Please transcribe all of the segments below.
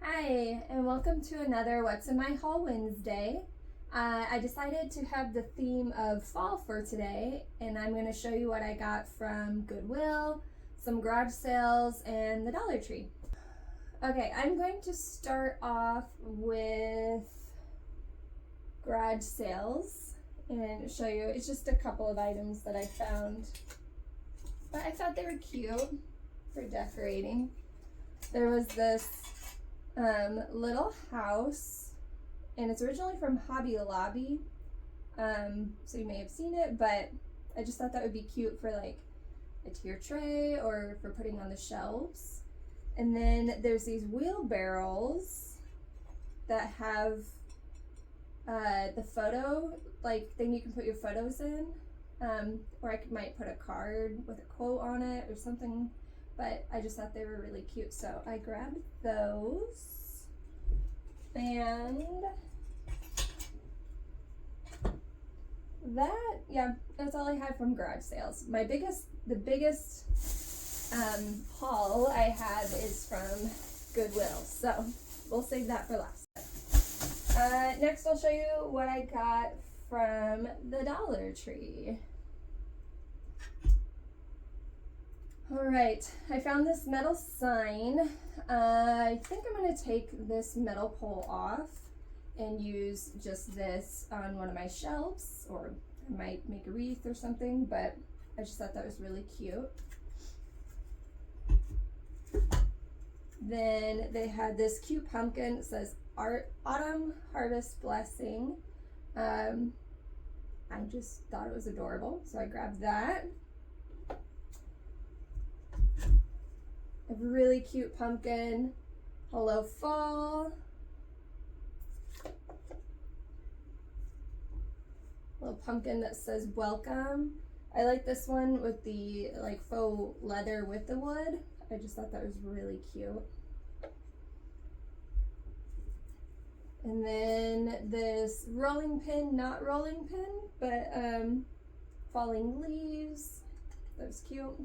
Hi, and welcome to another What's in My Haul Wednesday. I decided to have the theme of fall for today, and I'm going to show you what I got from Goodwill, some garage sales, and the Dollar Tree. Okay, I'm going to start off with garage sales and show you. It's just a couple of items that I found, but I thought they were cute for decorating. There was this little house, and it's originally from Hobby Lobby, so you may have seen it, but I just thought that would be cute for like a tier tray or for putting on the shelves. And then there's these wheelbarrows that have the photo like thing you can put your photos in, or I might put a card with a quote on it or something, but I just thought they were really cute, so I grabbed those. And that's all I had from garage sales. The biggest haul I have is from Goodwill, so we'll save that for last. Next I'll show you what I got from the Dollar Tree. Alright, I found this metal sign. I think I'm going to take this metal pole off and use just this on one of my shelves, or I might make a wreath or something, but I just thought that was really cute. Then they had this cute pumpkin. It says Autumn Harvest Blessing. I just thought it was adorable, so I grabbed that. A really cute pumpkin. Hello Fall. Little pumpkin that says welcome. I like this one with the like faux leather with the wood. I just thought that was really cute. And then this rolling pin, not rolling pin, but falling leaves. That was cute.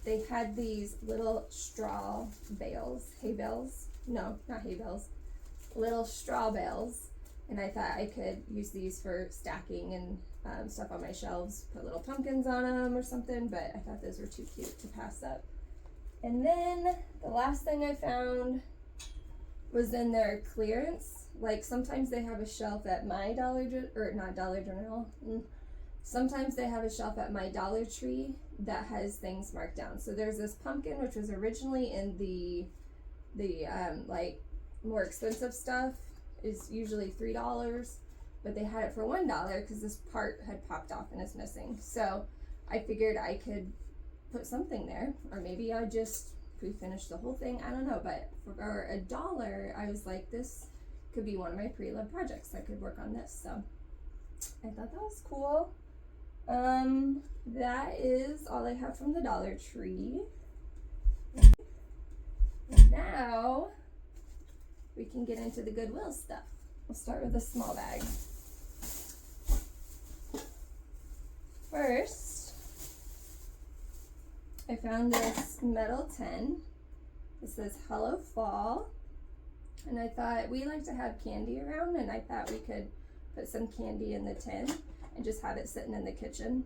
They had these little straw bales, hay bales. No, not hay bales. Little straw bales. And I thought I could use these for stacking and stuff on my shelves, put little pumpkins on them or something, but I thought those were too cute to pass up. And then the last thing I found was in their clearance. Like sometimes they have a shelf at my Dollar General. Sometimes they have a shelf at my Dollar Tree that has things marked down. So there's this pumpkin, which was originally in the like more expensive stuff, is usually $3, but they had it for $1 because this part had popped off and is missing. So I figured I could put something there, or maybe I just pre-finish the whole thing. I don't know, but for $1, I was like, this could be one of my pre-loved projects. I could work on this. So I thought that was cool. That is all I have from the Dollar Tree. And now we can get into the Goodwill stuff. We'll start with a small bag. First, I found this metal tin. It says Hello Fall. And I thought we like to have candy around, and I thought we could put some candy in the tin and just have it sitting in the kitchen,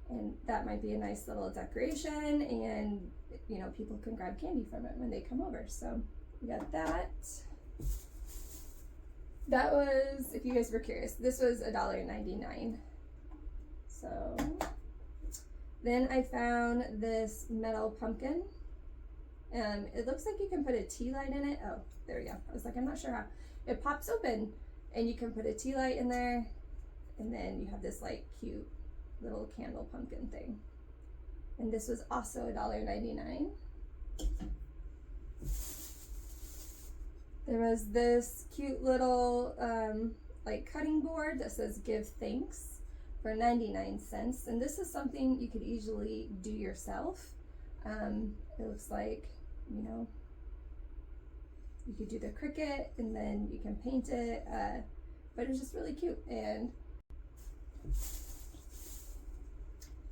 and that might be a nice little decoration, and you know, people can grab candy from it when they come over. So we got that. That was, if you guys were curious, this was $1.99. So then I found this metal pumpkin. It looks like you can put a tea light in it. Oh, there we go. I was like, I'm not sure how. It pops open and you can put a tea light in there, and then you have this like cute little candle pumpkin thing. And this was also $1.99. There was this cute little like cutting board that says give thanks for 99 cents. And this is something you could easily do yourself. It looks like, you know, you could do the cricket and then you can paint it, but it's just really cute. And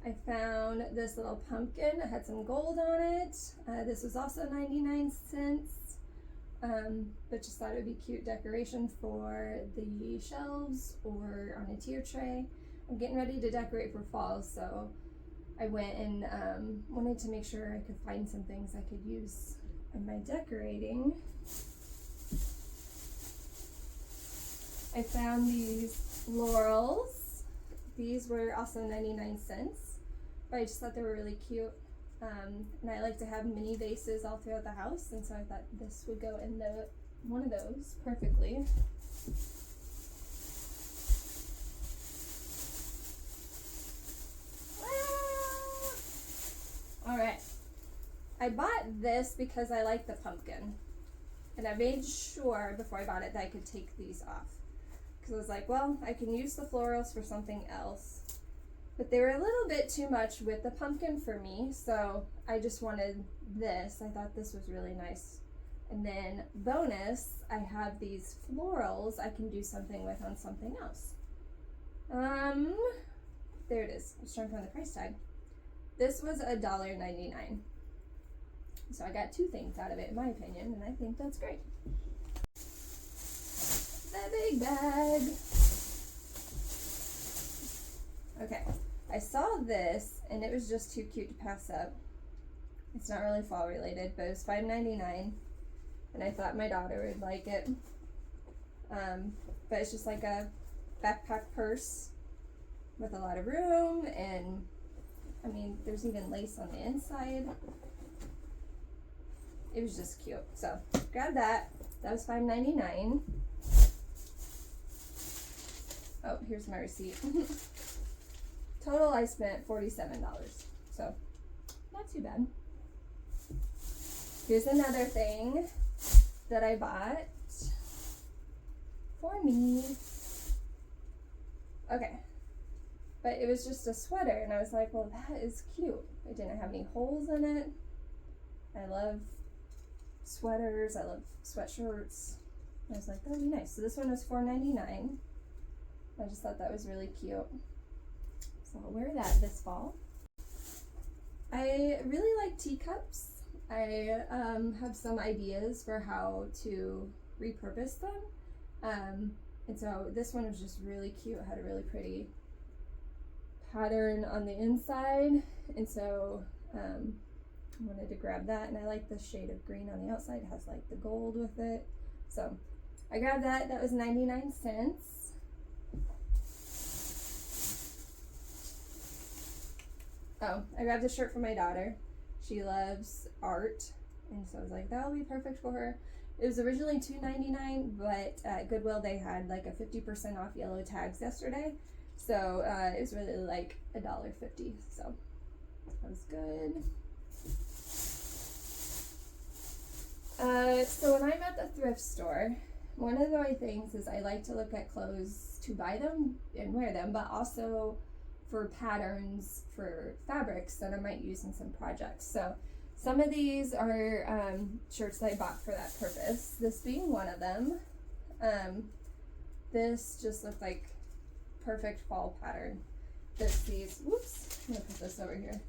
I found this little pumpkin. It had some gold on it. This was also 99 cents. But just thought it would be cute decoration for the shelves or on a tier tray. I'm getting ready to decorate for fall, so I went and wanted to make sure I could find some things I could use in my decorating. I found these florals. These were also 99 cents, but I just thought they were really cute. And I like to have mini vases all throughout the house, and so I thought this would go in one of those perfectly. All right, I bought this because I like the pumpkin, and I made sure before I bought it that I could take these off, because I was like, well, I can use the florals for something else. But they were a little bit too much with the pumpkin for me, so I just wanted this. I thought this was really nice. And then bonus, I have these florals I can do something with on something else. There it is. I was trying to find the price tag. This was $1.99. So I got 2 things out of it, in my opinion, and I think that's great. The big bag. Okay. I saw this and it was just too cute to pass up. It's not really fall related, but it was $5.99 and I thought my daughter would like it. But it's just like a backpack purse with a lot of room, and I mean there's even lace on the inside. It was just cute. So grab that. That was $5.99. Oh, here's my receipt. Total, I spent $47, so not too bad. Here's another thing that I bought for me. Okay, but it was just a sweater, and I was like, well, that is cute. It didn't have any holes in it. I love sweaters. I love sweatshirts. I was like, that would be nice. So this one was $4.99. I just thought that was really cute. So I'll wear that this fall. I really like teacups. I have some ideas for how to repurpose them. And so this one was just really cute. It had a really pretty pattern on the inside. And so I wanted to grab that. And I like the shade of green on the outside. It has like the gold with it. So I grabbed that. That was 99 cents. Oh, I grabbed a shirt for my daughter. She loves art, and so I was like, that'll be perfect for her. It was originally $2.99, but at Goodwill they had like a 50% off yellow tags yesterday, so it was really like $1.50. So that was good. So when I'm at the thrift store, one of my things is I like to look at clothes to buy them and wear them, but also for patterns for fabrics that I might use in some projects. So some of these are shirts that I bought for that purpose, this being one of them. This just looked like perfect fall pattern. There's these, whoops, I'm gonna put this over here.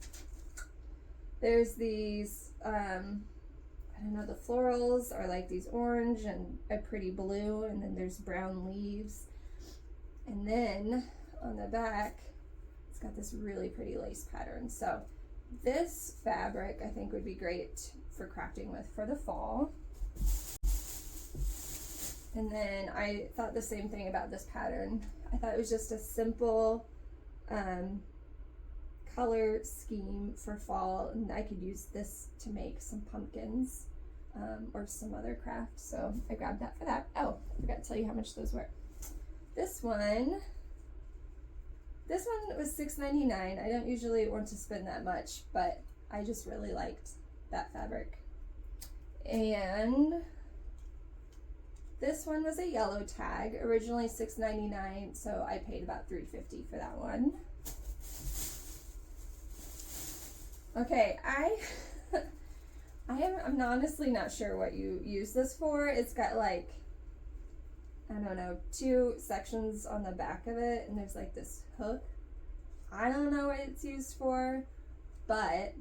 There's these, I don't know, the florals are like these orange and a pretty blue, and then there's brown leaves. And then on the back, it's got this really pretty lace pattern. So this fabric I think would be great for crafting with for the fall. And then I thought the same thing about this pattern. I thought it was just a simple color scheme for fall, and I could use this to make some pumpkins or some other craft. So I grabbed that for that. Oh, I forgot to tell you how much those were. This one was $6.99. I don't usually want to spend that much, but I just really liked that fabric. And this one was a yellow tag, originally $6.99, so I paid about $3.50 for that one. Okay, I'm honestly not sure what you use this for. It's got like, I don't know, 2 sections on the back of it, and there's like this hook. I don't know what it's used for, but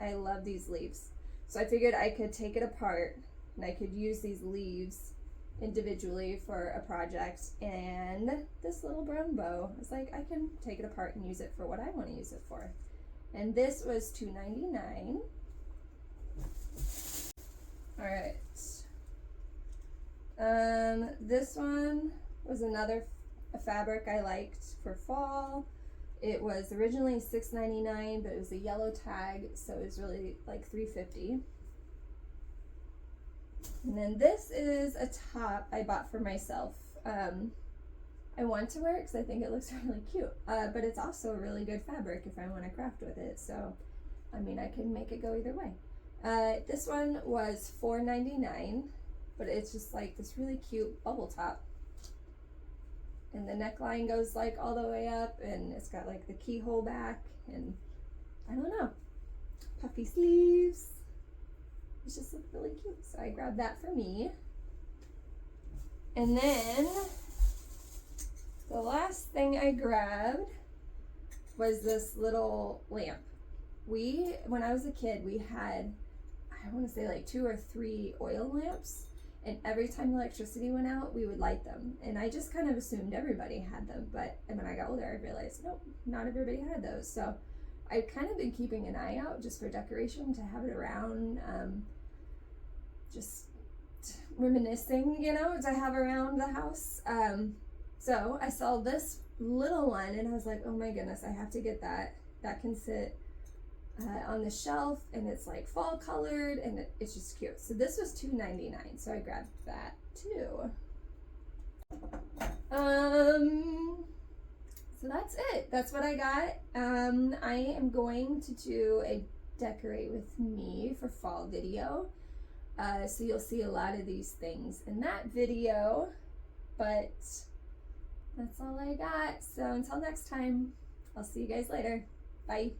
I love these leaves. So I figured I could take it apart and I could use these leaves individually for a project. And this little brown bow, I was like, I can take it apart and use it for what I want to use it for. And this was $2.99. All right. This one was another fabric I liked for fall. It was originally $6.99, but it was a yellow tag, so it was really like $3.50. And then this is a top I bought for myself. I want to wear it because I think it looks really cute, but it's also a really good fabric if I want to craft with it. So, I mean, I can make it go either way. This one was $4.99, but it's just like this really cute bubble top. And the neckline goes like all the way up, and it's got like the keyhole back, and I don't know, puffy sleeves. It's just look really cute. So I grabbed that for me. And then the last thing I grabbed was this little lamp. When I was a kid, we had, I want to say like 2 or 3 oil lamps, and every time electricity went out, we would light them. And I just kind of assumed everybody had them, but when I got older, I realized, nope, not everybody had those. So I've kind of been keeping an eye out just for decoration to have it around, just reminiscing, you know, to have around the house. So I saw this little one and I was like, oh my goodness, I have to get that. That can sit on the shelf, and it's like fall colored, and it's just cute. So this was $2.99, so I grabbed that too. So that's it. That's what I got. I am going to do a decorate with me for fall video. So you'll see a lot of these things in that video, but that's all I got. So until next time, I'll see you guys later. Bye.